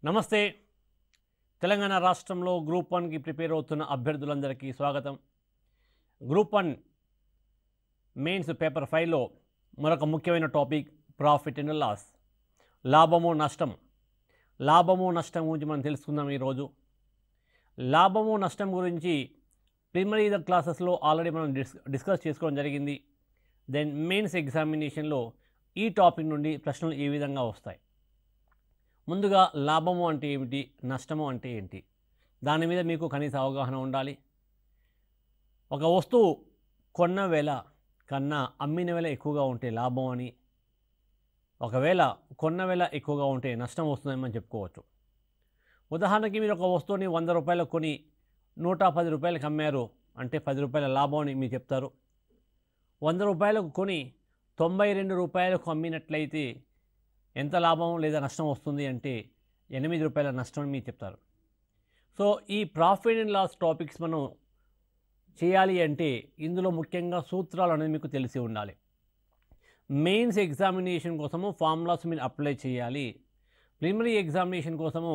నమస్తే. తెలంగాణ రాష్ట్రంలో గ్రూప్ 1కి ప్రిపేర్ అవుతున్న అభ్యర్థులందరికీ స్వాగతం. గ్రూప్ 1 మెయిన్స్ పేపర్ 5లో మరొక ముఖ్యమైన టాపిక్ ప్రాఫిట్ అండ్ లాస్, లాభము నష్టం. లాభము నష్టం గురించి మనం తెలుసుకుందాం ఈరోజు. లాభము నష్టం గురించి ప్రిలిమినరీ క్లాసెస్లో ఆల్రెడీ మనం డిస్కస్ చేసుకోవడం జరిగింది. దెన్ మెయిన్స్ ఎగ్జామినేషన్లో ఈ టాపిక్ నుండి ప్రశ్నలు ఏ విధంగా వస్తాయి. ముందుగా లాభము అంటే ఏమిటి, నష్టము అంటే ఏంటి, దాని మీద మీకు కనీస అవగాహన ఉండాలి. ఒక వస్తువు కొన్న వేళ కన్నా అమ్మిన వేళ ఎక్కువగా ఉంటే లాభం అని, ఒకవేళ కొన్న వేళ ఎక్కువగా ఉంటే నష్టం వస్తుందని మనం చెప్పుకోవచ్చు. ఉదాహరణకి మీరు ఒక వస్తువుని 100 రూపాయలకు కొని 110 రూపాయలకు అమ్మారు అంటే 10 రూపాయల లాభం అని మీరు చెప్తారు. 100 రూపాయలకు కొని 92 రూపాయలకు అమ్మినట్లయితే ఎంత లాభం లేదా నష్టం వస్తుంది అంటే 8 రూపాయల నష్టం అని మీరు చెప్తారు. సో ఈ ప్రాఫిట్ అండ్ లాస్ టాపిక్స్ మనం చేయాలి అంటే ఇందులో ముఖ్యంగా సూత్రాలు అనేది మీకు తెలిసి ఉండాలి. మెయిన్స్ ఎగ్జామినేషన్ కోసము ఫార్ములాస్ మీరు అప్లై చేయాలి. ప్రిలిమినరీ ఎగ్జామినేషన్ కోసము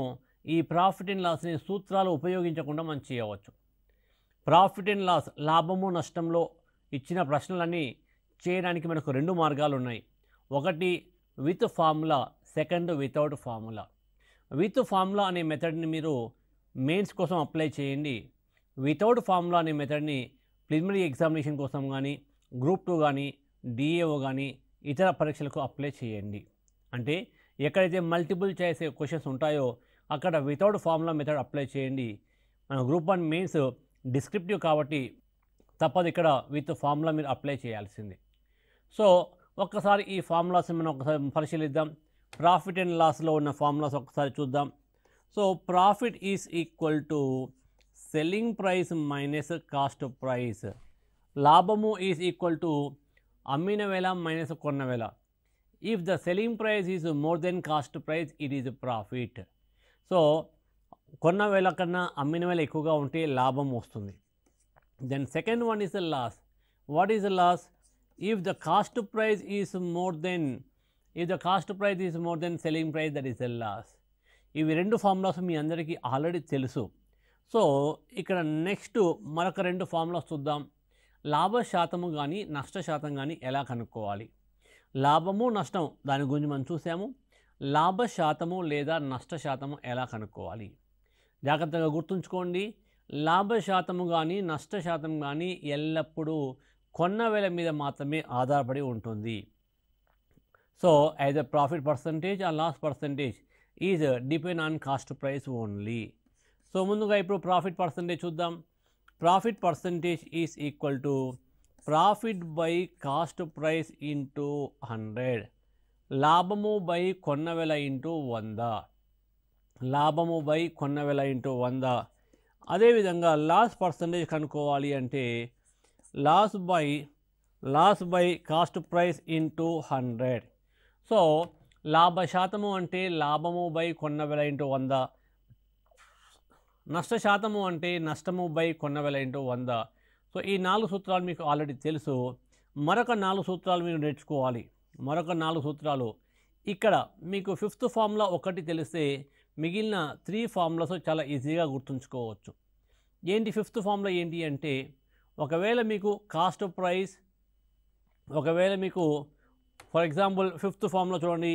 ఈ ప్రాఫిట్ అండ్ లాస్ని సూత్రాలు ఉపయోగించకుండా మనం చేయవచ్చు. ప్రాఫిట్ అండ్ లాస్, లాభము నష్టంలో ఇచ్చిన ప్రశ్నలన్నీ చేయడానికి మనకు 2 మార్గాలు ఉన్నాయి. ఒకటి with formula, second without formula. With formula అనే మెథడ్ని మీరు మెయిన్స్ కోసం అప్లై చేయండి. వితౌట్ ఫార్ములా అనే మెథడ్ని ప్రిలిమినరీ ఎగ్జామినేషన్ కోసం కానీ, గ్రూప్ 2 కానీ, డిఏఓ కానీ ఇతర పరీక్షలకు అప్లై చేయండి. అంటే ఎక్కడైతే మల్టిపుల్ చాయిస్ క్వశ్చన్స్ ఉంటాయో అక్కడ వితౌట్ ఫార్ములా మెథడ్ అప్లై చేయండి. మన గ్రూప్ 1 మెయిన్స్ డిస్క్రిప్టివ్ కాబట్టి తప్పదు, ఇక్కడ విత్ ఫార్ములా మీరు అప్లై చేయాల్సింది. సో ఒక్కసారి ఈ ఫార్ములాస్ మనం ఒకసారి పరిశీలిద్దాం. ప్రాఫిట్ అండ్ లాస్లో ఉన్న ఫార్ములాస్ ఒకసారి చూద్దాం. So profit is equal to selling price minus cost price. లాభము ఈజ్ ఈక్వల్ టు అమ్మిన వేళ మైనస్ కొన్న వేళ. If the selling price is more than cost price it is profit. So కొన్న వేళ కన్నా అమ్మిన వేళ ఎక్కువగా ఉంటే లాభం వస్తుంది. Then second one is the loss. What is the loss? If the cost price is more than selling price, that is a loss. ఇవి 2 ఫార్ములాస్ మీ అందరికీ ఆల్రెడీ తెలుసు. సో ఇక్కడ నెక్స్ట్ మరొక 2 ఫార్ములాస్ చూద్దాం. లాభ శాతము కానీ నష్ట శాతం కానీ ఎలా కనుక్కోవాలి. లాభము నష్టం దాని గురించి మనం చూసాము. లాభ శాతము లేదా నష్ట శాతము ఎలా కనుక్కోవాలి జాగ్రత్తగా గుర్తుంచుకోండి. లాభ శాతము కానీ నష్ట శాతం కానీ ఎల్లప్పుడూ కొన్న వేళ మీద మాత్రమే ఆధారపడి ఉంటుంది. So either profit percentage or loss percentage is depend on cost price only. So ముందుగా ఇప్పుడు ప్రాఫిట్ పర్సంటేజ్ చూద్దాం. Profit percentage is equal to profit by cost price into 100. లాభము బై కొన్న వేళ ఇంటూ 100. లాభము బై కొన్న వేళ ఇంటూ 100. అదేవిధంగా లాస్ పర్సంటేజ్ కనుక్కోవాలి అంటే loss by cost price into 100. So లాభ శాతము అంటే లాభము బై కొన్న వేళ ఇంటూ 100. నష్ట శాతము అంటే నష్టము బై కొన్న వేళ ఇంటూ 100. సో ఈ 4 సూత్రాలు మీకు ఆల్రెడీ తెలుసు. మరొక 4 సూత్రాలు మీరు నేర్చుకోవాలి. మరొక 4 సూత్రాలు ఇక్కడ మీకు 5th ఫార్ములా ఒకటి తెలిస్తే మిగిలిన 3 ఫార్ములాస్ చాలా ఈజీగా గుర్తుంచుకోవచ్చు. ఏంటి 5th ఫార్ములా ఏంటి అంటే, ఒకవేళ మీకు కాస్ట్ ప్రైస్, ఒకవేళ మీకు ఫర్ ఎగ్జాంపుల్ 5th ఫార్ములా చూడండి,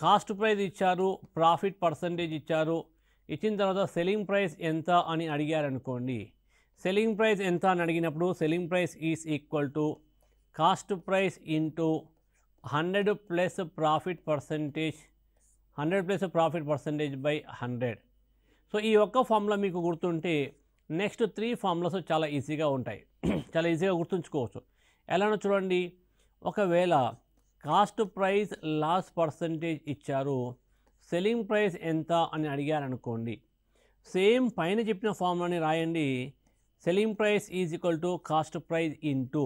కాస్ట్ ప్రైస్ ఇచ్చారు, ప్రాఫిట్ పర్సంటేజ్ ఇచ్చారు, ఇచ్చిన తర్వాత సెల్లింగ్ ప్రైస్ ఎంత అని అడిగారనుకోండి. సెల్లింగ్ ప్రైస్ ఎంత అని అడిగినప్పుడు selling price is equal to cost price into 100 plus profit percentage, 100 plus profit percentage by 100. So ఈ ఒక్క ఫార్ములా మీకు గుర్తుంటే నెక్స్ట్ 3 ఫార్ములాస్ చాలా ఈజీగా ఉంటాయి, చాలా ఈజీగా గుర్తుంచుకోవచ్చు. ఎలానో చూడండి. ఒకవేళ కాస్ట్ ప్రైస్ లాస్ పర్సంటేజ్ ఇచ్చారు, సెల్లింగ్ ప్రైస్ ఎంత అని అడిగారనుకోండి, సేమ్ పైన చెప్పిన ఫార్ములాని రాయండి. Selling price is equal to cost price into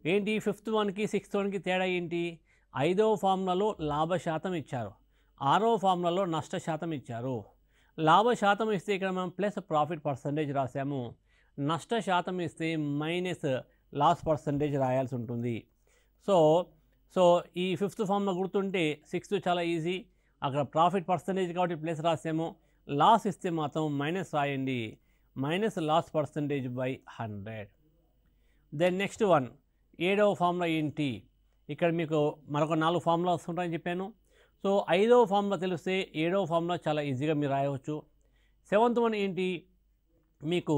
ఏంటి 5th వన్కి 6th వన్కి తేడా ఏంటి? 5వ ఫార్ములాలో లాభ శాతం ఇచ్చారు, 6వ ఫార్ములాలో నష్ట శాతం ఇచ్చారు. లాభ శాతం ఇస్తే ఇక్కడ మనం ప్లస్ ప్రాఫిట్ పర్సంటేజ్ రాసాము, నష్ట శాతం ఇస్తే మైనస్ లాస్ పర్సంటేజ్ రాయాల్సి ఉంటుంది. సో ఈ 5th ఫార్ములా గుర్తుంటే 6th చాలా ఈజీ. అక్కడ ప్రాఫిట్ పర్సంటేజ్ కాబట్టి ప్లస్ రాసాము, లాస్ ఇస్తే మాత్రం మైనస్ రాయండి, minus loss percentage by 100. Then next one 7వ ఫార్ములా ఏంటి, ఇక్కడ మీకు మరొక 4 ఫార్ములాస్ ఉంటాయని చెప్పాను. సో 5వ ఫార్ములా తెలిస్తే 7వ ఫార్ములా చాలా ఈజీగా మీరు రాయవచ్చు. 7th వన్ ఏంటి, మీకు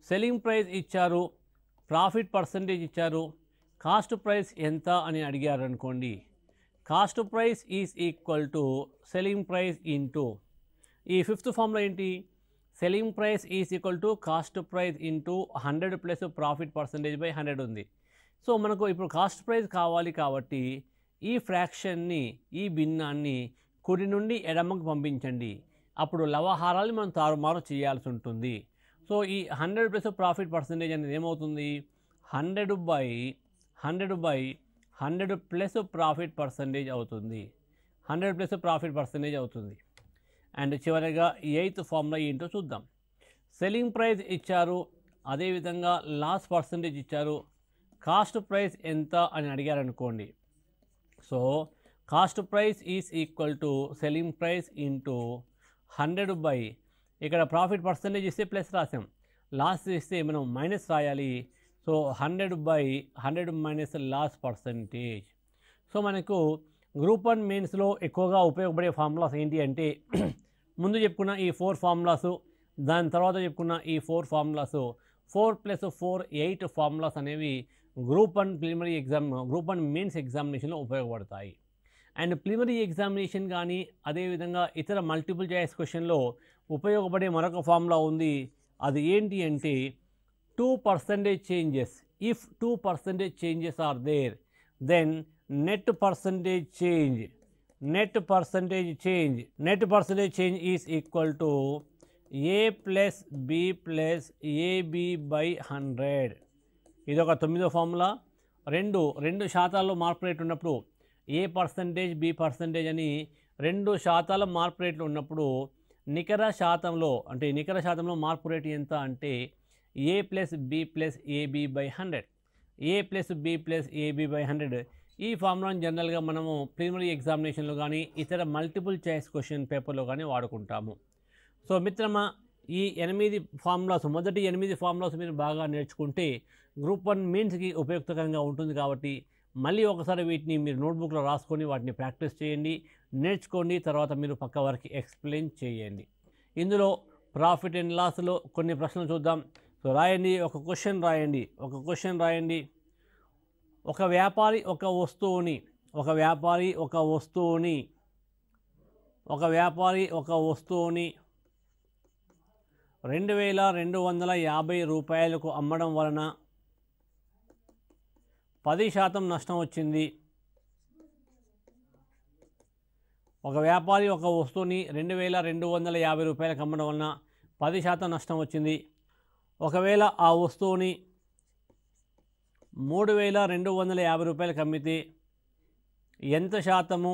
సెల్లింగ్ ప్రైస్ ఇచ్చారు, ప్రాఫిట్ పర్సంటేజ్ ఇచ్చారు, కాస్ట్ ప్రైస్ ఎంత అని అడిగారు అనుకోండి. Cost price is equal to selling price into, ఈ 5th ఫార్ములా ఏంటి, selling price is equal to cost price into 100 plus profit percentage by 100 ఉంది. సో మనకు ఇప్పుడు కాస్ట్ ప్రైస్ కావాలి కాబట్టి ఈ ఫ్రాక్షన్ని, ఈ భిన్నాన్ని కుడి నుండి ఎడమకు పంపించండి. అప్పుడు లవహారాలు మనం తారుమారు చేయాల్సి ఉంటుంది. సో ఈ 100 ప్లస్ ప్రాఫిట్ పర్సంటేజ్ అనేది ఏమవుతుంది, 100 బై 100 ప్లస్ ప్రాఫిట్ పర్సంటేజ్ అవుతుంది, 100 ప్లస్ ప్రాఫిట్ పర్సంటేజ్ అవుతుంది. అండ్ చివరిగా 8th ఫార్ములా ఏంటో చూద్దాం. సెల్లింగ్ ప్రైస్ ఇచ్చారు, అదేవిధంగా లాస్ పర్సంటేజ్ ఇచ్చారు, కాస్ట్ ప్రైస్ ఎంత అని అడిగారు అనుకోండి. So cost price is equal to selling price into 100 by, ఇక్కడ ప్రాఫిట్ పర్సంటేజ్ ఇస్తే ప్లస్ రాసాం, లాస్ ఇస్తే మనం మైనస్ రాయాలి. So 100 by 100 minus loss percentage. సో మనకు గ్రూప్ 1 మెయిన్స్లో ఎక్కువగా ఉపయోగపడే ఫార్ములాస్ ఏంటి అంటే ముందు చెప్పుకున్న ఈ 4 ఫార్ములాసు, దాని తర్వాత చెప్పుకున్న ఈ 4 ఫార్ములాసు, 4 + 4 8 ఫార్ములాస్ అనేవి group 1 preliminary exam, group 1 mains ఎగ్జామినేషన్లో ఉపయోగపడతాయి. అండ్ ప్రిలిమినరీ ఎగ్జామినేషన్ కానీ అదేవిధంగా ఇతర మల్టిపుల్ చాయిస్ క్వశ్చన్లో ఉపయోగపడే మరొక ఫార్ములా ఉంది. అది ఏంటి అంటే 2% changes, if 2% changes are there then net percentage change is equal to a plus b plus ab by 100. ఇది ఒక 9వ ఫార్ములా. రెండు శాతాల్లో మార్పు రేటు ఉన్నప్పుడు a% b% అని 2 శాతాల మార్పు రేట్లు ఉన్నప్పుడు నికర శాతంలో మార్పు రేటు ఎంత అంటే a plus b plus ab by 100, a plus b plus ab by 100. ఈ ఫార్ములాను జనరల్గా మనము ప్రిలిమినరీ ఎగ్జామినేషన్లో కానీ ఇతర మల్టిపుల్ చాయిస్ క్వశ్చన్ పేపర్లో కానీ వాడుకుంటాము. సో మిత్రమా, ఈ 8 ఫార్ములాస్, మొదటి 8 ఫార్ములాస్ మీరు బాగా నేర్చుకుంటే గ్రూప్ 1 మెయిన్స్కి ఉపయుక్తకరంగా ఉంటుంది. కాబట్టి మళ్ళీ ఒకసారి వీటిని మీరు నోట్బుక్లో రాసుకొని వాటిని ప్రాక్టీస్ చేయండి, నేర్చుకోండి. తర్వాత మీరు పక్క వారికి ఎక్స్ప్లెయిన్ చేయండి. ఇందులో ప్రాఫిట్ అండ్ లాస్లో కొన్ని ప్రశ్నలు చూద్దాం. సో రాయండి, ఒక క్వశ్చన్ రాయండి. ఒక వ్యాపారి ఒక వస్తువుని 2250 రూపాయలకు అమ్మడం వలన 10% నష్టం వచ్చింది. ఒక వ్యాపారి ఒక వస్తువుని 2250 రూపాయలకు అమ్మడం వలన 10% నష్టం వచ్చింది. ఒకవేళ ఆ వస్తువుని 3250 రూపాయలకు అమ్మితే ఎంత శాతము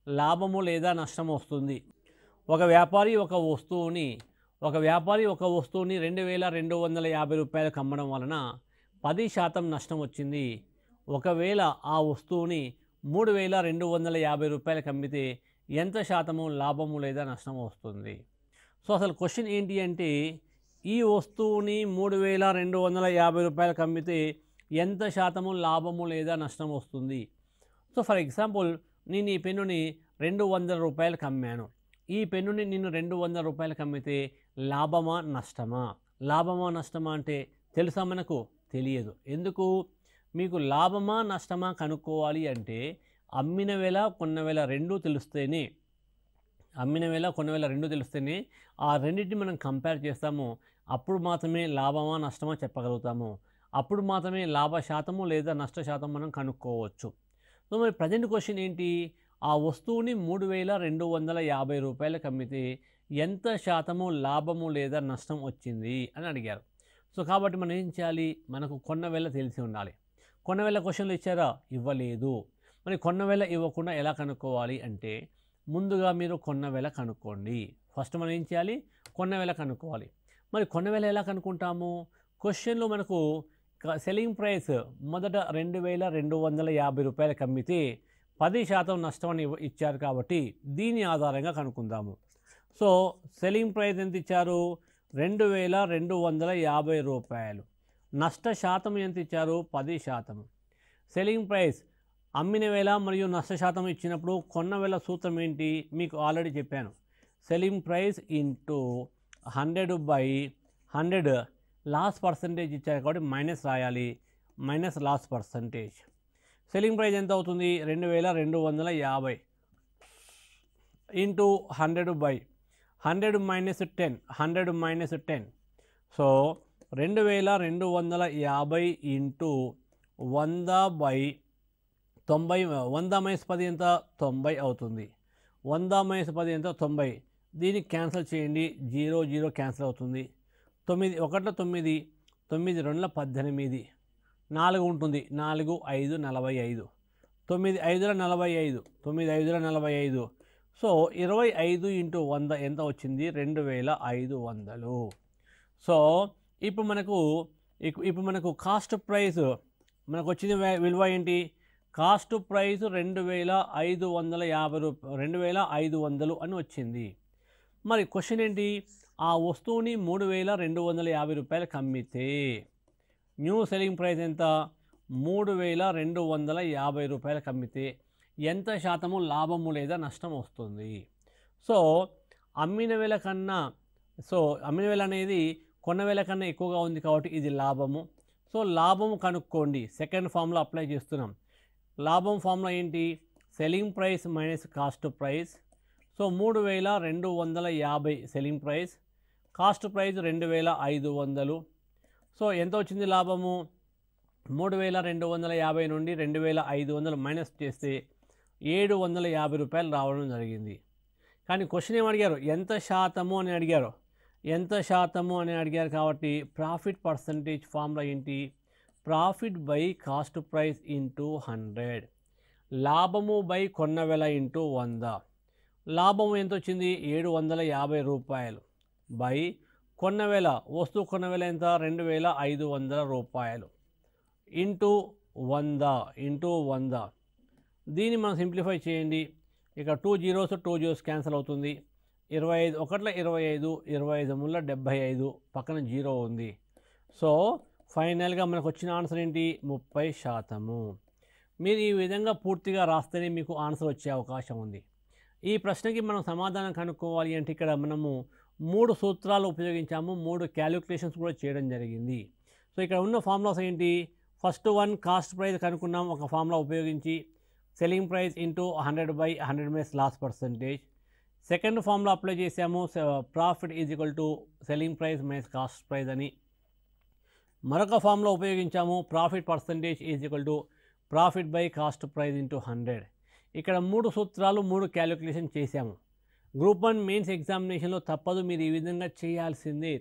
లాభము లేదా నష్టము వస్తుంది. ఒక వ్యాపారి ఒక వస్తువుని 2250 రూపాయలకు అమ్మడం వలన 10% నష్టం వచ్చింది. ఒకవేళ ఆ వస్తువుని 3250 రూపాయలకు అమ్మితే ఎంత శాతము లాభము లేదా నష్టము వస్తుంది. సో అసలు క్వశ్చన్ ఏంటి అంటే ఈ వస్తువుని 3250 రూపాయలకు అమ్మితే ఎంత శాతము లాభము లేదా నష్టం వస్తుంది. సో ఫర్ ఎగ్జాంపుల్, నేను ఈ పెన్నుని 200 రూపాయలకు అమ్మాను. ఈ పెన్నుని నేను 200 రూపాయలకు అమ్మితే లాభమా నష్టమా అంటే తెలుసా? మనకు తెలియదు. ఎందుకు? మీకు లాభమా నష్టమా కనుక్కోవాలి అంటే అమ్మిన వేళ కొన్న వేళ రెండూ తెలిస్తేనే ఆ రెండింటిని మనం కంపేర్ చేస్తాము. అప్పుడు మాత్రమే లాభమా నష్టమా చెప్పగలుగుతాము. అప్పుడు మాత్రమే లాభ శాతము లేదా నష్ట శాతం మనం కనుక్కోవచ్చు. సో మరి ప్రజెంట్ క్వశ్చన్ ఏంటి? ఆ వస్తువుని 3250 రూపాయలకు అమ్మితే ఎంత శాతము లాభము లేదా నష్టం వచ్చింది అని అడిగారు. సో కాబట్టి మనం ఏం చేయాలి? మనకు కొన్న వేళ తెలిసి ఉండాలి. కొన్న వేళ క్వశ్చన్లు ఇచ్చారా? ఇవ్వలేదు. మరి కొన్న వేళ ఇవ్వకుండా ఎలా కనుక్కోవాలి అంటే ముందుగా మీరు కొన్న వేళ కనుక్కోండి. ఫస్ట్ మనం ఏం చేయాలి? కొన్న వేళ కనుక్కోవాలి. మరి కొన్న వేళ ఎలా కనుక్కుంటాము? క్వశ్చన్లో మనకు సెల్లింగ్ ప్రైస్ మొదట 2250 రూపాయలకు అమ్మితే 10% నష్టం అని ఇచ్చారు కాబట్టి దీని ఆధారంగా కనుక్కుందాము. సో సెల్లింగ్ ప్రైస్ ఎంత ఇచ్చారు? 2250 రూపాయలు. నష్ట శాతం ఎంత ఇచ్చారు? 10%. సెల్లింగ్ ప్రైస్ అమ్మిన వేళ మరియు నష్ట శాతం ఇచ్చినప్పుడు కొన్న వేళ సూత్రం ఏంటి మీకు ఆల్రెడీ చెప్పాను. Selling price into 100/100 loss percentage ఇచ్చారు కాబట్టి మైనస్ రాయాలి, minus loss percentage. Selling price ఎంత అవుతుంది? 2250 into 100/100 minus 10, 100 minus 10. So 2250 into 100/90, 100 minus 10 ఎంత? 90 అవుతుంది. 100 మైనస్ 10 ఎంత? 90. దీన్ని క్యాన్సిల్ చేయండి, 0 0 క్యాన్సిల్ అవుతుంది. 9 1 9, 9 2 18, 4 ఉంటుంది, 4 5 45, 9 5 45, 9 5 45. సో 25 ఇంటూ 100 ఎంత వచ్చింది? 2500. సో ఇప్పుడు మనకు కాస్ట్ ప్రైస్ మనకు వచ్చింది విలువ ఏంటి? కాస్ట్ ప్రైస్ 2550 2500 అని వచ్చింది. మరి క్వశ్చన్ ఏంటి? ఆ వస్తువుని 3250 రూపాయలకు అమ్మితే న్యూ సెల్లింగ్ ప్రైస్ ఎంత? 3250 రూపాయలకు అమ్మితే ఎంత శాతము లాభము లేదా నష్టం వస్తుంది? సో అమ్మిన వేల కన్నా అమ్మిన వేల అనేది కొన్న వేల కన్నా ఎక్కువగా ఉంది కాబట్టి ఇది లాభము. సో లాభము కనుక్కోండి. సెకండ్ ఫార్ములా అప్లై చేస్తున్నాం. లాభం ఫార్ములా ఏంటి? Selling price minus cost price. So 3250 selling price, cost price 2500. So ఎంత వచ్చింది లాభము? 3250 నుండి 2500 మైనస్ చేస్తే 750 రూపాయలు రావడం జరిగింది. కానీ క్వశ్చన్ ఏమడిగారు? ఎంత శాతము అని అడిగారు. ఎంత శాతము అని అడిగారు కాబట్టి ప్రాఫిట్ పర్సంటేజ్ ఫార్ములా ఏంటి? Profit by cost price into 100, లాభము బై కొన్న వేల ఇంటూ 100. లాభము ఎంత వచ్చింది? 750 రూపాయలు బై కొన్న వేల, వస్తువు కొన్న వేల ఎంత? 2500 రూపాయలు ఇంటూ 100. దీన్ని మనం సింప్లిఫై చేయండి. ఇక 2 zeros క్యాన్సిల్ అవుతుంది. 25 1 25, 25 ముళ్ళ 75, పక్కన 0 ఉంది. సో ఫైనల్గా మనకు వచ్చిన ఆన్సర్ ఏంటి? 30%. మీరు ఈ విధంగా పూర్తిగా రాస్తేనే మీకు ఆన్సర్ వచ్చే అవకాశం ఉంది. ఈ ప్రశ్నకి మనం సమాధానం కనుక్కోవాలి అంటే ఇక్కడ మనము 3 సూత్రాలు ఉపయోగించాము, 3 క్యాలిక్యులేషన్స్ కూడా చేయడం జరిగింది. సో ఇక్కడ ఉన్న ఫార్ములాస్ ఏంటి? ఫస్ట్ వన్ కాస్ట్ ప్రైస్ కనుక్కున్నాం ఒక ఫార్ములా ఉపయోగించి, selling price into 100/100 minus loss percentage. Second formula apply చేసాము, profit is equal to selling price minus cost price అని. మరొక ఫార్ములా ఉపయోగించాము, profit percentage is equal to profit by cost price into 100. ఇక్కడ 3 సూత్రాలు 3 calculation చేశాము. Group 1 mains ఎగ్జామినేషన్లో తప్పదు, మీరు ఈ విధంగా చేయాల్సిందే.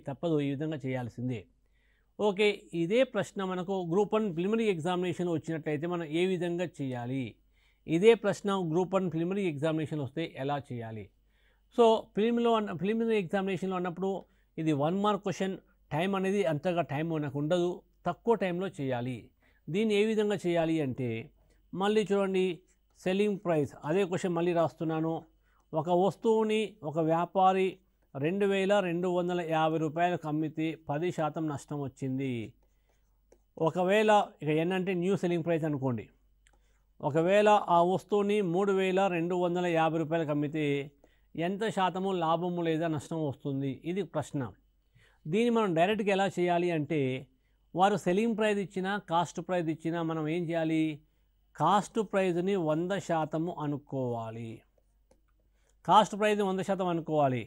ఓకే, ఇదే ప్రశ్న మనకు గ్రూప్ 1 ప్రిలిమినరీ ఎగ్జామినేషన్ వచ్చినట్లయితే మనం ఏ విధంగా చేయాలి? ఇదే ప్రశ్న గ్రూప్ 1 ప్రిలిమినరీ ఎగ్జామినేషన్ వస్తే ఎలా చేయాలి? సో ప్రిలిమినరీ ఎగ్జామినేషన్లో అన్నప్పుడు ఇది 1 మార్క్ క్వశ్చన్, టైం అనేది అంతగా టైం మనకు ఉండదు, తక్కువ టైంలో చేయాలి. దీన్ని ఏ విధంగా చేయాలి అంటే మళ్ళీ చూడండి, సెల్లింగ్ ప్రైస్ అదే క్వశ్చన్ మళ్ళీ రాస్తున్నాను. ఒక వస్తువుని ఒక వ్యాపారి 2250 రూపాయలకు అమ్మితే 10% నష్టం వచ్చింది. ఒకవేళ ఇక ఏంటంటే న్యూ సెల్లింగ్ ప్రైస్ అనుకోండి. ఒకవేళ ఆ వస్తువుని 3250 రూపాయలకు అమ్మితే ఎంత శాతము లాభము లేదా నష్టం వస్తుంది? ఇది ప్రశ్న. దీన్ని మనం డైరెక్ట్గా ఎలా చేయాలి అంటే వారు సెల్లింగ్ ప్రైస్ ఇచ్చినా కాస్ట్ ప్రైస్ ఇచ్చినా మనం ఏం చేయాలి? కాస్ట్ ప్రైజ్ని 100% అనుకోవాలి. కాస్ట్ ప్రైజ్ని 100% అనుకోవాలి.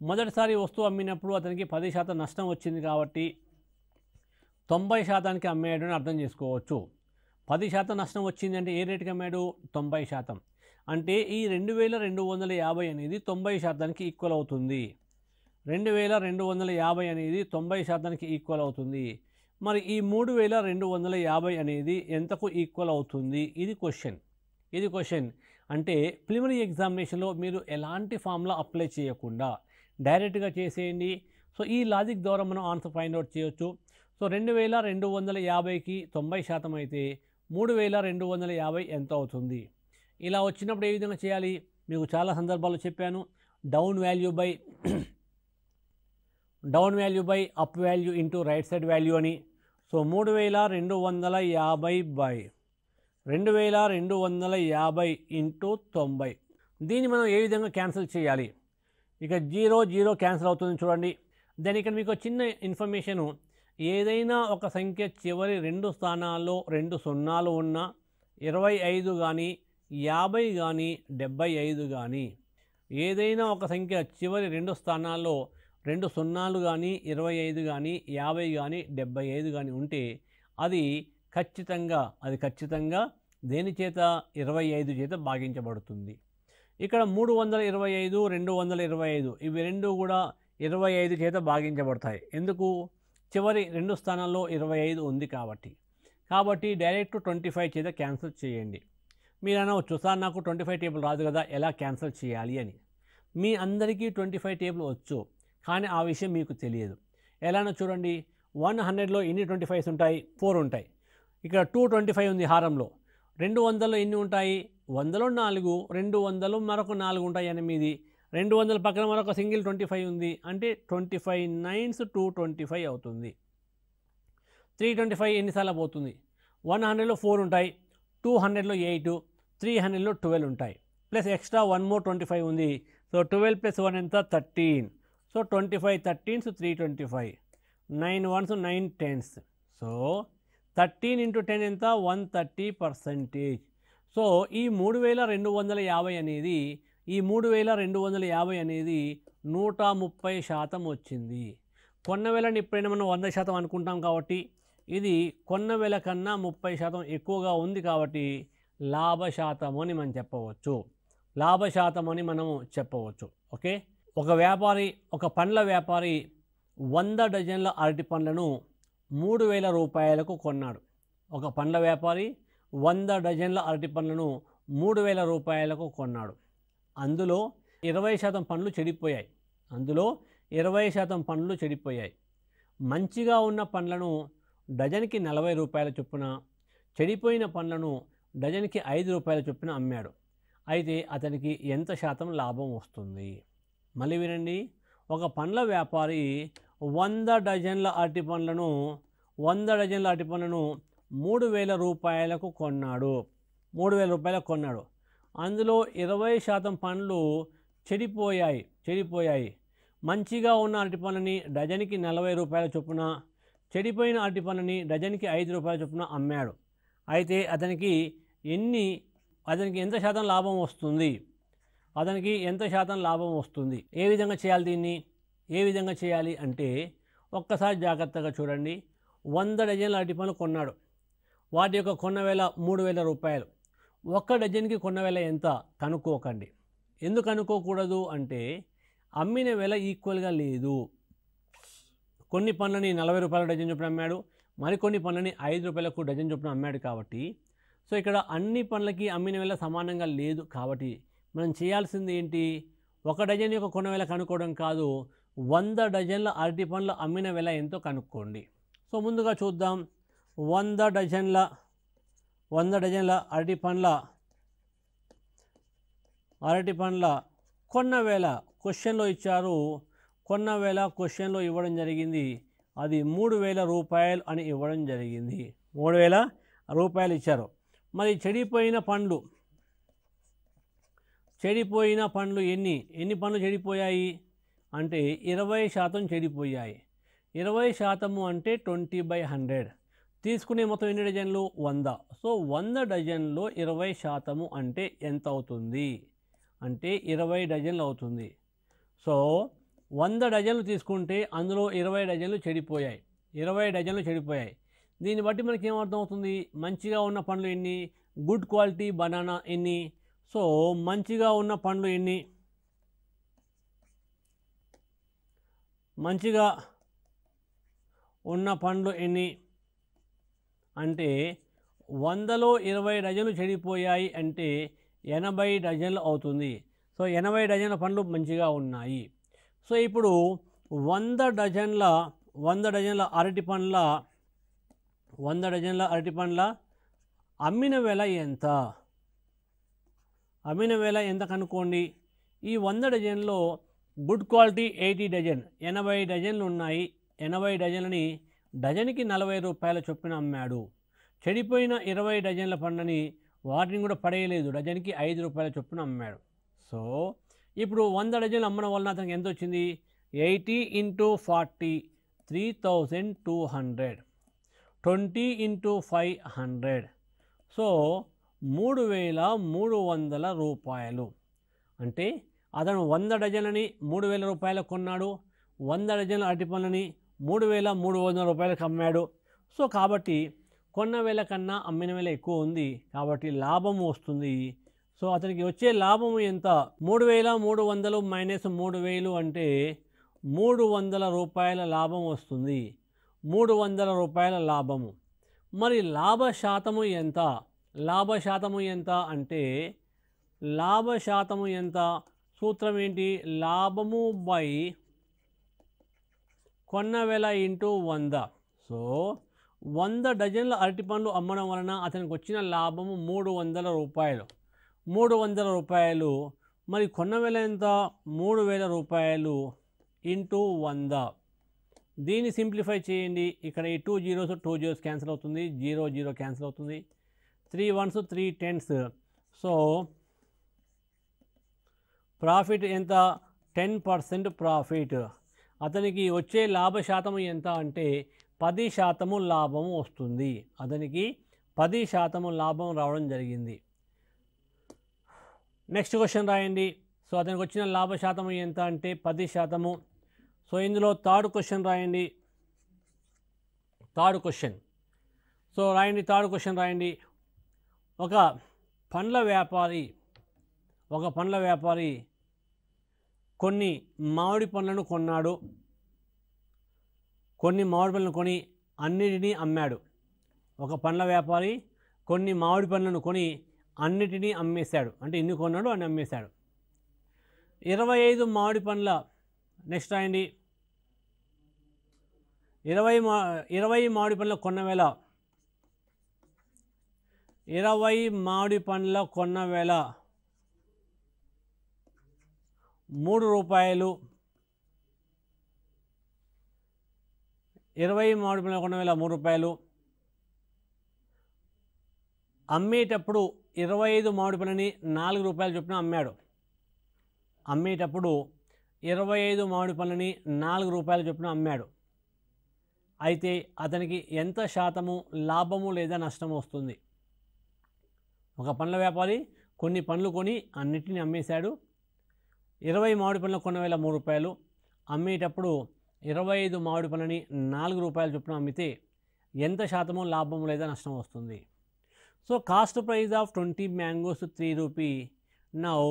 మొదటిసారి వస్తువు అమ్మినప్పుడు అతనికి 10% నష్టం వచ్చింది కాబట్టి 90%కి అమ్మాడు అని అర్థం చేసుకోవచ్చు. 10% నష్టం వచ్చిందంటే ఏ రేటుకి అమ్మాడు? 90%. అంటే ఈ 2250 అనేది 90%కి ఈక్వల్ అవుతుంది. 2250 అనేది 90%కి ఈక్వల్ అవుతుంది. మరి ఈ 3250 అనేది ఎంతకు ఈక్వల్ అవుతుంది? ఇది క్వశ్చన్. అంటే ప్రిలిమినరీ ఎగ్జామినేషన్లో మీరు ఎలాంటి ఫార్ములా అప్లై చేయకుండా డైరెక్ట్గా చేసేయండి. సో ఈ లాజిక్ ద్వారా మనం ఆన్సర్ ఫైండ్ అవుట్ చేయొచ్చు. సో 2250కి 90% అయితే 3250 ఎంత అవుతుంది? ఇలా వచ్చినప్పుడు ఏ విధంగా చేయాలి? మీకు చాలా సందర్భాల్లో చెప్పాను. Down value by up value into right side value అని. So 3250 into 90. దీన్ని మనం ఏ విధంగా క్యాన్సిల్ చేయాలి? ఇక 0 క్యాన్సిల్ అవుతుంది చూడండి. దెన్ ఇక్కడ మీకు చిన్న ఇన్ఫర్మేషను, ఏదైనా ఒక సంఖ్య చివరి 2 స్థానాల్లో 2 సున్నాలు ఉన్నా 25 కానీ 50 కానీ 75 కానీ, ఏదైనా ఒక సంఖ్య చివరి 2 స్థానాల్లో 2 సున్నాలు కానీ 25 కానీ 50 కానీ 75 కానీ ఉంటే అది ఖచ్చితంగా దేని చేత? 25 చేత భాగించబడుతుంది. ఇక్కడ 325 225 ఇవి రెండు కూడా 25 చేత భాగించబడతాయి. ఎందుకు? చివరి 2 స్థానాల్లో 25 ఉంది కాబట్టి డైరెక్ట్ 25 చేత క్యాన్సిల్ చేయండి. మీరు అనవచ్చు, సార్ నాకు 25 టేబుల్ రాదు కదా, ఎలా క్యాన్సిల్ చేయాలి అని. మీ అందరికీ 25 టేబుల్ వచ్చు, కానీ ఆ విషయం మీకు తెలియదు. ఎలానో చూడండి. 100లో ఎన్ని 25s ఉంటాయి? 4 ఉంటాయి. ఇక్కడ 225 ఉంది హారంలో. 200లో ఎన్ని ఉంటాయి? 100లో 4, 200 మరొక 4 ఉంటాయి, 8. 200 పక్కన మరొక సింగిల్ 25 ఉంది, అంటే 25 9s 225 అవుతుంది. 325 ఎన్నిసార్లు పోతుంది? 100లో 4 ఉంటాయి, 200లో 8, 300లో 12 ఉంటాయి, ప్లస్ ఎక్స్ట్రా 1 more 25 ఉంది. సో 12 + 1 ఎంత? 13. So 25 13s 325, 9 1s 9 10s. So 13 × 10 ఎంత? 130%. సో ఈ 3250 అనేది 130% వచ్చింది. కొన్న వేలని ఎప్పుడైనా మనం 100% అనుకుంటాం కాబట్టి, ఇది కొన్న వేల కన్నా 30% ఎక్కువగా ఉంది కాబట్టి లాభశాతము అని మనం చెప్పవచ్చు. ఓకే. ఒక పండ్ల వ్యాపారి 100 డజన్ల అరటి పండ్లను 3000 రూపాయలకు కొన్నాడు. ఒక పండ్ల వ్యాపారి 100 డజన్ల అరటి పండ్లను 3000 రూపాయలకు కొన్నాడు. అందులో 20% పండ్లు చెడిపోయాయి. మంచిగా ఉన్న పండ్లను డజన్కి 40 రూపాయల చొప్పున, చెడిపోయిన పండ్లను డజన్కి 5 రూపాయల చొప్పున అమ్మాడు. అయితే అతనికి ఎంత శాతం లాభం వస్తుంది? మళ్ళీ వినండి. ఒక పండ్ల వ్యాపారి 100 డజన్ల అరటి పండ్లను 3000 రూపాయలకు కొన్నాడు. అందులో 20% పండ్లు చెడిపోయాయి. మంచిగా ఉన్న అరటి పండ్లని డజన్కి 40 రూపాయల చొప్పున, చెడిపోయిన అరటి పండ్లని డజన్కి 5 రూపాయల చొప్పున అమ్మాడు. అయితే అతనికి ఎంత శాతం లాభం వస్తుంది? ఏ విధంగా చేయాలి దీన్ని? ఏ విధంగా చేయాలి అంటే, ఒక్కసారి జాగ్రత్తగా చూడండి. 100 డజన్ల అరటి పండ్లు కొన్నాడు. వాటి యొక్క కొన్న వేల 3000 రూపాయలు. ఒక్క డజన్కి కొన్న వేల ఎంత కనుక్కోకండి. ఎందుకు కనుక్కోకూడదు అంటే, అమ్మిన వేల ఈక్వల్గా లేదు. కొన్ని పండ్లని 40 రూపాయల డజన్ చొప్పున అమ్మాడు, మరికొన్ని పండ్లని 5 రూపాయలకు డజన్ చొప్పున అమ్మాడు కాబట్టి, సో ఇక్కడ అన్ని పండ్లకి అమ్మిన వేల సమానంగా లేదు. కాబట్టి మనం చేయాల్సింది ఏంటి? ఒక డజన్ యొక్క కొన్న వేల కనుక్కోవడం కాదు, 100 డజన్ల అరటి పండ్ల అమ్మిన వేల ఎంతో కనుక్కోండి. సో ముందుగా చూద్దాం. 100 డజన్ల అరటి పండ్ల కొన్న వేల క్వశ్చన్లో ఇచ్చారు. కొన్న వేల క్వశ్చన్లో ఇవ్వడం జరిగింది. అది 3000 రూపాయలు అని ఇవ్వడం జరిగింది. 3000 రూపాయలు ఇచ్చారు. మరి చెడిపోయిన పండ్లు ఎన్ని పండ్లు చెడిపోయాయి అంటే 20% చెడిపోయాయి. 20% అంటే 20/100. తీసుకునే మొత్తం ఎన్ని డజన్లు? 100. సో 100 డజన్లో 20% అంటే ఎంత అవుతుంది అంటే 20 డజన్లు అవుతుంది. సో 100 డజన్లు తీసుకుంటే అందులో 20 డజన్లు చెడిపోయాయి. దీన్ని బట్టి మనకి ఏమర్థం అవుతుంది? మంచిగా ఉన్న పండ్లు ఎన్ని? గుడ్ క్వాలిటీ బనానా ఎన్ని? సో మంచిగా ఉన్న పండ్లు ఎన్ని? అంటే 100లో 20 డజన్లు చెడిపోయాయి అంటే 80 డజన్లు అవుతుంది. సో 80 డజన్ల పండ్లు మంచిగా ఉన్నాయి. సో ఇప్పుడు 100 డజన్ల అరటి పండ్ల 100 డజన్ల అరటిపండ్ల అమ్మిన వెల ఎంత? అమ్మిన వెల ఎంత కనుక్కోండి. ఈ 100 డజన్లో గుడ్ క్వాలిటీ 80 డజన్, 80 డజన్లు ఉన్నాయి. 80 డజన్లని డజన్కి 40 రూపాయల చొప్పున అమ్మాడు. చెడిపోయిన 20 డజన్ల పండ్లని వాటిని కూడా పడేయలేదు, డజన్కి 5 రూపాయల చొప్పున అమ్మాడు. సో ఇప్పుడు 100 డజన్లు అమ్మడం వలన అతనికి ఎంత వచ్చింది? 80 × 40 3200, 20 × 500, సో 3300 రూపాయలు. అంటే అతను 100 డజన్లని 3000 రూపాయలకు కొన్నాడు, 100 డజన్ల అరటిపండ్లని 3300 రూపాయలకు అమ్మాడు. సో కాబట్టి కొన్న వేల కన్నా అమ్మిన వేల ఎక్కువ ఉంది కాబట్టి లాభము వస్తుంది. సో అతనికి వచ్చే లాభము ఎంత? 3300 మైనస్ 3000 అంటే 300 రూపాయల లాభం వస్తుంది. 300 రూపాయల లాభము. మరి లాభ శాతము ఎంత? లాభ శాతము ఎంత అంటే లాభ శాతము ఎంత? సూత్రం ఏంటి? లాభము బై కొన్న వేల ఇంటూ 100. సో 100 డజన్ల అరటిపండ్లు అమ్మడం వలన అతనికి వచ్చిన లాభము 300 రూపాయలు. 300 రూపాయలు. మరి కొన్న వేల ఎంత? 3000 రూపాయలు ఇంటూ 100. దీన్ని సింప్లిఫై చేయండి. ఇక్కడ ఈ 2 zeros 2 zeros క్యాన్సిల్ అవుతుంది, 0 0 క్యాన్సిల్ అవుతుంది, 3 ones 3 10s. సో ప్రాఫిట్ ఎంత? 10% ప్రాఫిట్. అతనికి వచ్చే లాభ శాతము ఎంత అంటే 10% లాభము వస్తుంది. అతనికి 10% లాభం రావడం జరిగింది. నెక్స్ట్ క్వశ్చన్ రాయండి. సో అతనికి వచ్చిన లాభ శాతము ఎంత అంటే 10%. సో ఇందులో థర్డ్ క్వశ్చన్ రాయండి. Third question. సో రాయండి, థర్డ్ క్వశ్చన్ రాయండి. ఒక పండ్ల వ్యాపారి కొన్ని మామిడి పండ్లను కొన్నాడు. కొన్ని మామిడి పండ్లను కొని అన్నిటినీ అమ్మాడు. ఒక పండ్ల వ్యాపారి కొన్ని మామిడి పండ్లను కొని అన్నిటినీ అమ్మేశాడు. అంటే ఇన్ని కొన్నాడు అన్ని అమ్మేశాడు. 25 మామిడి పండ్ల, నెక్స్ట్ రాయండి, 20 మామిడి పండ్ల కొన్న వేల, 20 మామిడి పండ్ల కొన్న వేల 3 రూపాయలు. 20 మామిడి పండ్ల కొన్న వేల 3 రూపాయలు. అమ్మేటప్పుడు 25 మామిడి పండ్లని 4 రూపాయల చొప్పున అమ్మాడు. అమ్మేటప్పుడు 25 మామిడి పండ్లని 4 రూపాయల చొప్పున అమ్మాడు. అయితే అతనికి ఎంత శాతము లాభము లేదా నష్టము వస్తుంది? ఒక పండ్ల వ్యాపారి కొన్ని పండ్లు కొని అన్నిటిని అమ్మేశాడు. 20 మామిడి పండ్ల కొన్న వేల 3 రూపాయలు. అమ్మేటప్పుడు 25 మామిడి పండ్లని 4 రూపాయల చొప్పున అమ్మితే ఎంత శాతము లాభము లేదా నష్టం వస్తుంది? So cost price of 20 mangoes 3 rupee. Now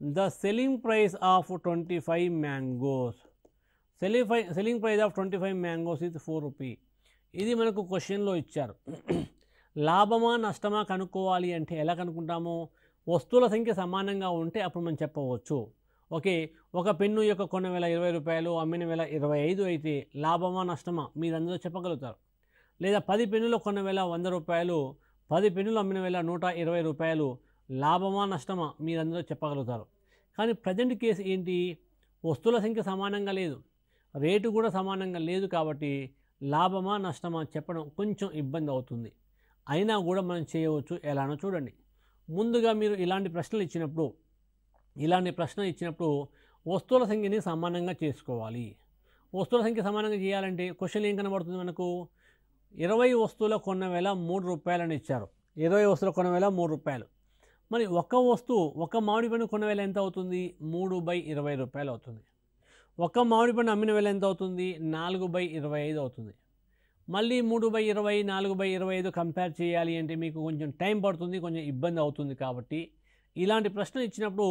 the selling price of 25 mangoes. Selling price of 25 mangoes is 4 rupee. ఇది మనకు క్వశ్చన్లో ఇచ్చారు. లాభమా నష్టమా కనుక్కోవాలి అంటే ఎలా కనుక్కుంటాము? వస్తువుల సంఖ్య సమానంగా ఉంటే అప్పుడు మనం చెప్పవచ్చు. ఓకే, ఒక పెన్ను యొక్క కొన్న వేల 20 రూపాయలు, అమ్మిన వేల 25 అయితే లాభమా నష్టమా మీరందరూ చెప్పగలుగుతారు. లేదా 10 పెన్నుల కొన్న వేల 100 రూపాయలు, 10 పెన్నులు అమ్మిన వేల 120 రూపాయలు, లాభమా నష్టమా మీరందరూ చెప్పగలుగుతారు. కానీ ప్రజెంట్ కేసు ఏంటి? వస్తువుల సంఖ్య సమానంగా లేదు, రేటు కూడా సమానంగా లేదు కాబట్టి లాభమా నష్టమా చెప్పడం కొంచెం ఇబ్బంది అవుతుంది. అయినా కూడా మనం చేయవచ్చు. ఎలానో చూడండి. ముందుగా మీరు ఇలాంటి ప్రశ్నలు ఇచ్చినప్పుడు వస్తువుల సంఖ్యని సమానంగా చేసుకోవాలి. వస్తువుల సంఖ్య సమానంగా చేయాలంటే క్వశ్చన్ ఏం కనబడుతుంది మనకు? 20 వస్తువుల కొన్న వేల 3 రూపాయలని ఇచ్చారు. 20 వస్తువుల కొన్న వేల 3 రూపాయలు. మరి ఒక వస్తువు, ఒక మామిడి పండు కొన్న వేల ఎంత అవుతుంది? 3/20 రూపాయలు అవుతుంది. ఒక మామిడి పండు అమ్మిన వేల ఎంత అవుతుంది? 4/25 అవుతుంది. మళ్ళీ 3/20, 4/25 కంపేర్ చేయాలి అంటే మీకు కొంచెం టైం పడుతుంది, కొంచెం ఇబ్బంది అవుతుంది. కాబట్టి ఇలాంటి ప్రశ్న ఇచ్చినప్పుడు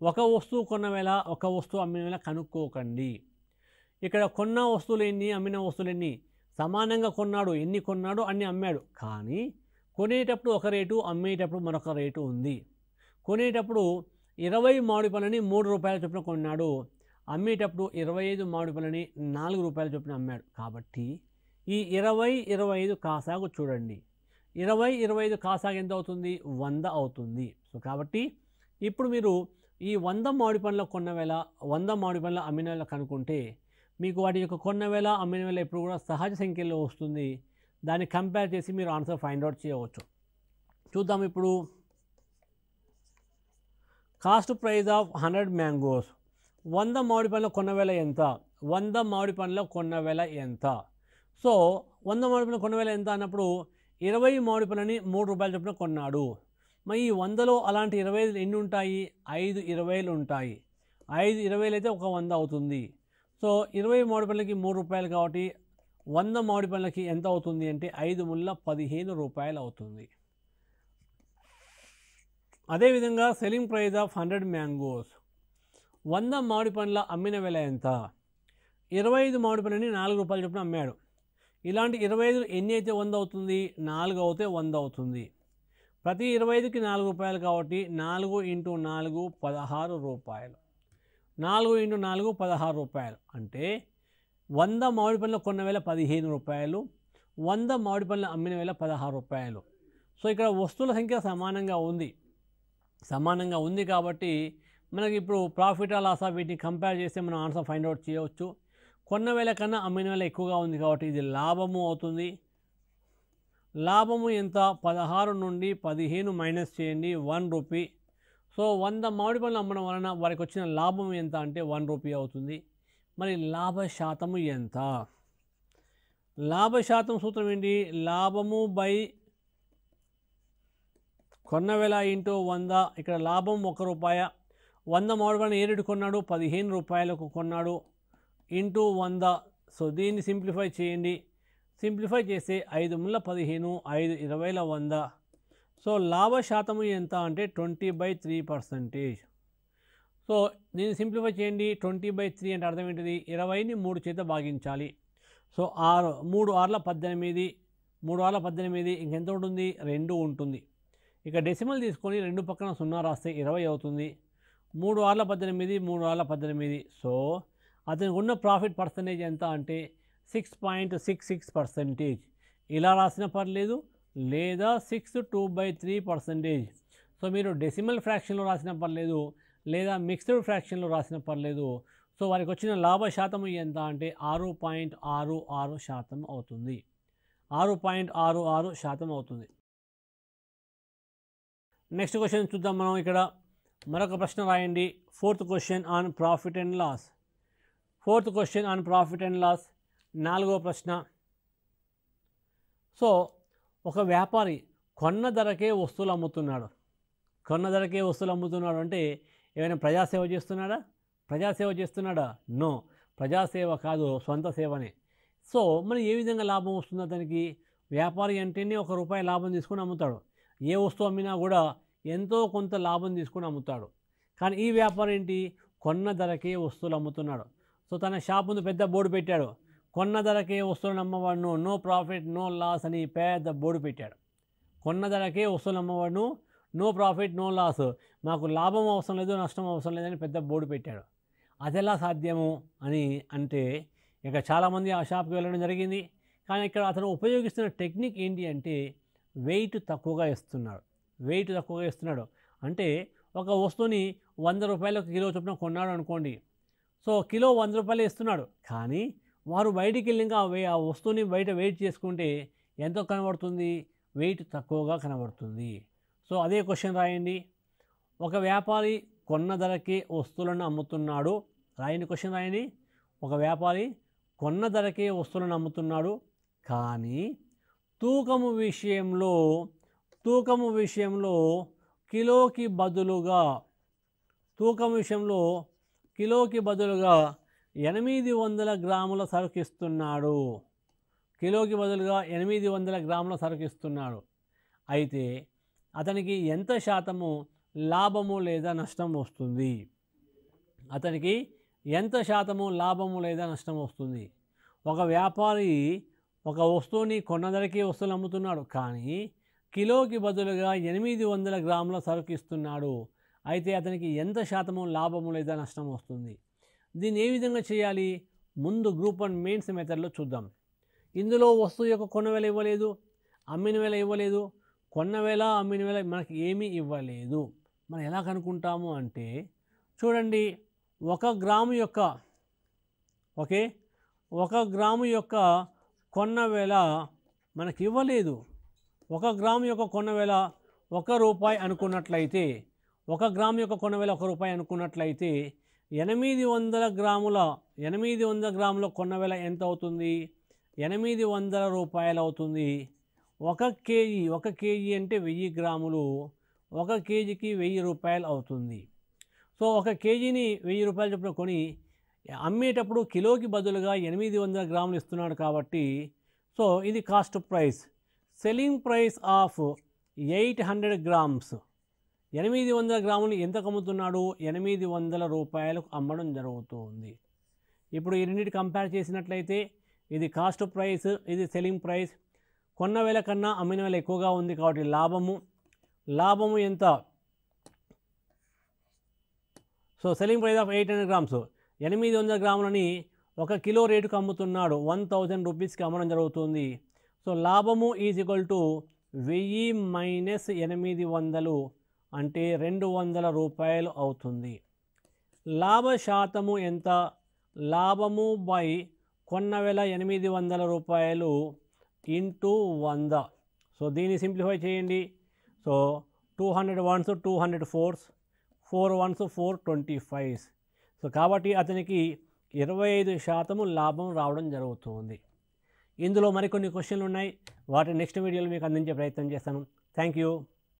ఒక వస్తువు కొన్న వేల, ఒక వస్తువు అమ్మిన వేల కనుక్కోకండి. ఇక్కడ కొన్న వస్తువులు ఎన్ని, అమ్మిన వస్తువులు ఎన్ని, సమానంగా కొన్నాడు, ఎన్ని కొన్నాడు అన్ని అమ్మాడు. కానీ కొనేటప్పుడు ఒక రేటు, అమ్మేటప్పుడు మరొక రేటు ఉంది. కొనేటప్పుడు 20 మామిడి పళ్ళని 3 రూపాయల చొప్పున కొన్నాడు, అమ్మేటప్పుడు 25 మామిడి పళ్ళని 4 రూపాయల చొప్పున అమ్మాడు. కాబట్టి ఈ 20, 25 కాసాగు చూడండి. 20, 25 కాసాగు ఎంత అవుతుంది? 100 అవుతుంది. సో కాబట్టి ఇప్పుడు మీరు ఈ 100 మామిడి పండ్ల కొన్న వేళ 100 మామిడి పండ్ల అమ్మిన వేళ కనుక్కుంటే మీకు వాటి యొక్క కొన్న వేళ అమ్మిన వేళ ఎప్పుడు కూడా సహజ సంఖ్యలో వస్తుంది. దాన్ని కంపేర్ చేసి మీరు ఆన్సర్ ఫైండ్ అవుట్ చేయవచ్చు. చూద్దాం ఇప్పుడు. Cost price of 100 mangoes. 100 మామిడి పండ్ల కొన్న వేళ ఎంత? 100 మామిడి పండ్ల కొన్న వేళ ఎంత? సో 100 మామిడి పండ్ల కొన్న వేళ ఎంత అన్నప్పుడు 20 మామిడి పండ్లని 3 రూపాయల చొప్పున కొన్నాడు. మరి ఈ 100లో అలాంటి 25 ఎన్ని ఉంటాయి? 5 20లు ఉంటాయి. 5 20లు అయితే ఒక 100 అవుతుంది. సో 20 మామిడి పండ్లకి 3 రూపాయలు కాబట్టి 100 మామిడి పండ్లకి ఎంత అవుతుంది అంటే 5 ముళ్ళ 15 రూపాయలు అవుతుంది. అదేవిధంగా సెల్లింగ్ ప్రైస్ ఆఫ్ 100 మ్యాంగోస్. 100 మామిడి పండ్ల అమ్మిన వేళ ఎంత? 25 మామిడి పండ్లని 4 రూపాయల చొప్పున అమ్మాడు. ఇలాంటి 25 ఎన్ని అయితే 100 అవుతుంది? 4 అవుతే 100 అవుతుంది. ప్రతి 25కి 4 రూపాయలు కాబట్టి 4 × 4 16 రూపాయలు. 4 × 4 16 రూపాయలు అంటే 100 మామిడి పండ్ల కొన్న వేళ 15 రూపాయలు, 100 మామిడి పండ్ల అమ్మిన వేళ 16 రూపాయలు. సో ఇక్కడ వస్తువుల సంఖ్య సమానంగా ఉంది కాబట్టి మనకి ఇప్పుడు ప్రాఫిట్ ఆ లాసా వీటిని కంపేర్ చేస్తే మనం ఆన్సర్ ఫైండ్ అవుట్ చేయవచ్చు. కొన్న వేళ కన్నా అమ్మిన వేళ ఎక్కువగా ఉంది కాబట్టి ఇది లాభము అవుతుంది. లాభము ఎంత? 16 నుండి 15 మైనస్ చేయండి, 1 రూపీ. సో 100 మామిడి పండ్లు అమ్మడం వలన వారికి వచ్చిన లాభం ఎంత అంటే 1 రూపీ అవుతుంది. మరి లాభ శాతము ఎంత? లాభ శాతం సూత్రం ఏంటి? లాభము బై కొన్న వేళ ఇంటూ 100. ఇక్కడ లాభం 1 రూపాయ. 100 మామిడి పండ్లు ఏ రేటు కొన్నాడు? 15 రూపాయలకు కొన్నాడు ఇంటూ 100. సో దీన్ని సింప్లిఫై చేయండి. సింప్లిఫై చేస్తే 5 ముళ్ళ 15, 5 20ల 100. సో లాభ శాతము ఎంత అంటే 20/3%. సో దీన్ని సింప్లిఫై చేయండి. 20/3 అంటే అర్థం ఏంటిది? 20ని 3 చేత భాగించాలి. సో 6 3 6ల 18, 3 6ల 18 ఇంకెంత ఉంటుంది? 2 ఉంటుంది. ఇక డెసిమల్ తీసుకొని 2 పక్కన 0 రాస్తే 20 అవుతుంది. 3 6ల 18, 3 6ల 18. సో అతనికి ఉన్న ప్రాఫిట్ పర్సంటేజ్ ఎంత అంటే 6.66%. ఇలా రాసిన పర్లేదు, లేదా 62/3%. సో మీరు డెసిమల్ ఫ్రాక్షన్లో రాసిన పర్లేదు, లేదా మిక్స్డ్ ఫ్రాక్షన్లో రాసిన పర్లేదు. సో వారికి వచ్చిన లాభ శాతము ఎంత అంటే 6.66% అవుతుంది. 6.66% అవుతుంది. నెక్స్ట్ క్వశ్చన్ చూద్దాం మనం. ఇక్కడ మరొక ప్రశ్న రాయండి. 4th question on profit and loss. 4th question on profit and loss. 4వ ప్రశ్న. సో ఒక వ్యాపారి కొన్న ధరకే వస్తువులు అమ్ముతున్నాడు. అంటే ఏమైనా ప్రజాసేవ చేస్తున్నాడా? నో, ప్రజాసేవ కాదు, సొంత సేవనే. సో మరి ఏ విధంగా లాభం వస్తుంది అతనికి? వ్యాపారి అంటేనే ₹1 లాభం తీసుకొని అమ్ముతాడు. ఏ వస్తువు అమ్మినా కూడా ఎంతో కొంత లాభం తీసుకొని అమ్ముతాడు. కానీ ఈ వ్యాపారి ఏంటి? కొన్న ధరకే వస్తువులు అమ్ముతున్నాడు. సో తన షాప్ ముందు పెద్ద బోర్డు పెట్టాడు. కొన్న ధరకే వస్తువులను అమ్మవాడును, నో ప్రాఫిట్ నో లాస్ అని పెద్ద బోర్డు పెట్టాడు. కొన్న ధరకే వస్తువులు అమ్మవాడును, నో ప్రాఫిట్ నో లాస్, మాకు లాభం అవసరం లేదు, నష్టం అవసరం లేదని పెద్ద బోర్డు పెట్టాడు. అది ఎలా సాధ్యము అని అంటే ఇక చాలామంది ఆ షాప్కి వెళ్ళడం జరిగింది. కానీ ఇక్కడ అతను ఉపయోగిస్తున్న టెక్నిక్ ఏంటి అంటే వెయిట్ తక్కువగా ఇస్తున్నాడు. అంటే ఒక వస్తువుని ₹100 కిలో చొప్పున కొన్నాడు అనుకోండి. సో కిలో ₹100 ఇస్తున్నాడు. కానీ వారు బయటికి వెళ్ళి ఇంకా ఆ వస్తువుని బయట వెయిట్ చేసుకుంటే ఎంతో కనబడుతుంది? వెయిట్ తక్కువగా కనబడుతుంది. సో అదే క్వశ్చన్ రాయండి. ఒక వ్యాపారి కొన్న ధరకే వస్తువులను అమ్ముతున్నాడు. క్వశ్చన్ రాయండి. ఒక వ్యాపారి కొన్న ధరకే వస్తువులను అమ్ముతున్నాడు, కానీ తూకము విషయంలో కిలోకి బదులుగా 800 గ్రాముల సరుకు ఇస్తున్నాడు. అయితే అతనికి ఎంత శాతము లాభము లేదా నష్టం వస్తుంది? ఒక వ్యాపారి ఒక వస్తువుని కొన్న ధరకే వస్తువులు అమ్ముతున్నాడు, కానీ కిలోకి బదులుగా 800 గ్రాముల సరుకు ఇస్తున్నాడు. అయితే అతనికి ఎంత శాతము లాభము లేదా నష్టం వస్తుంది? దీన్ని ఏ విధంగా చేయాలి? ముందు గ్రూప్ 1 మెయిన్స్ మెథడ్లో చూద్దాం. ఇందులో వస్తువు యొక్క కొన్న వేల ఇవ్వలేదు, అమ్మిన వేల ఇవ్వలేదు, కొన్న వేల అమ్మిన వేల మనకి ఏమీ ఇవ్వలేదు. మనం ఎలా కనుక్కుంటాము అంటే చూడండి, 1 గ్రాము యొక్క ఓకే 1 గ్రాము యొక్క కొన్న వేల మనకి ఇవ్వలేదు. 1 గ్రాము యొక్క కొన్న వేల ₹1 అనుకున్నట్లయితే 1 గ్రాము యొక్క కొన్న వేల ₹1 అనుకున్నట్లయితే 800 గ్రాముల కొన్న వేల ఎంత అవుతుంది? 800 రూపాయలు అవుతుంది. 1 కేజీ అంటే 1000 గ్రాములు, 1 కేజీకి 1000 రూపాయలు అవుతుంది. సో 1 కేజీని 1000 రూపాయలు చొప్పున కొని అమ్మేటప్పుడు కిలోకి బదులుగా 800 గ్రాములు ఇస్తున్నాడు కాబట్టి సో ఇది cost price. Selling price of 800 grams, 800 గ్రాములు ఎంతకు అమ్ముతున్నాడు? 800 రూపాయలకు అమ్మడం జరుగుతుంది. ఇప్పుడు ఈ రెండింటి కంపేర్ చేసినట్లయితే ఇది కాస్ట్ ప్రైస్, ఇది సెల్లింగ్ ప్రైస్. కొన్న వేల కన్నా అమ్మిన వేల ఎక్కువగా ఉంది కాబట్టి లాభము ఎంత? So selling price of 800 grams, 800 గ్రాములని 1 kilo రేటుకు అమ్ముతున్నాడు, 1000 రూపీస్కి అమ్మడం జరుగుతుంది. సో లాభము ఈజ్ ఈక్వల్ టు 1000 మైనస్ 800 అంటే 200 రూపాయలు అవుతుంది. లాభ శాతము ఎంత? లాభము బై కొన్న వేల 800 రూపాయలు ఇంటూ 100. సో దీన్ని సింప్లిఫై చేయండి. So 200 1s 200 4s, 4 1s 425. So కాబట్టి అతనికి 25% లాభం రావడం జరుగుతుంది. ఇందులో మరికొన్ని క్వశ్చన్లు ఉన్నాయి, వాటి నెక్స్ట్ వీడియోలో మీకు అందించే ప్రయత్నం చేస్తాను. Thank you.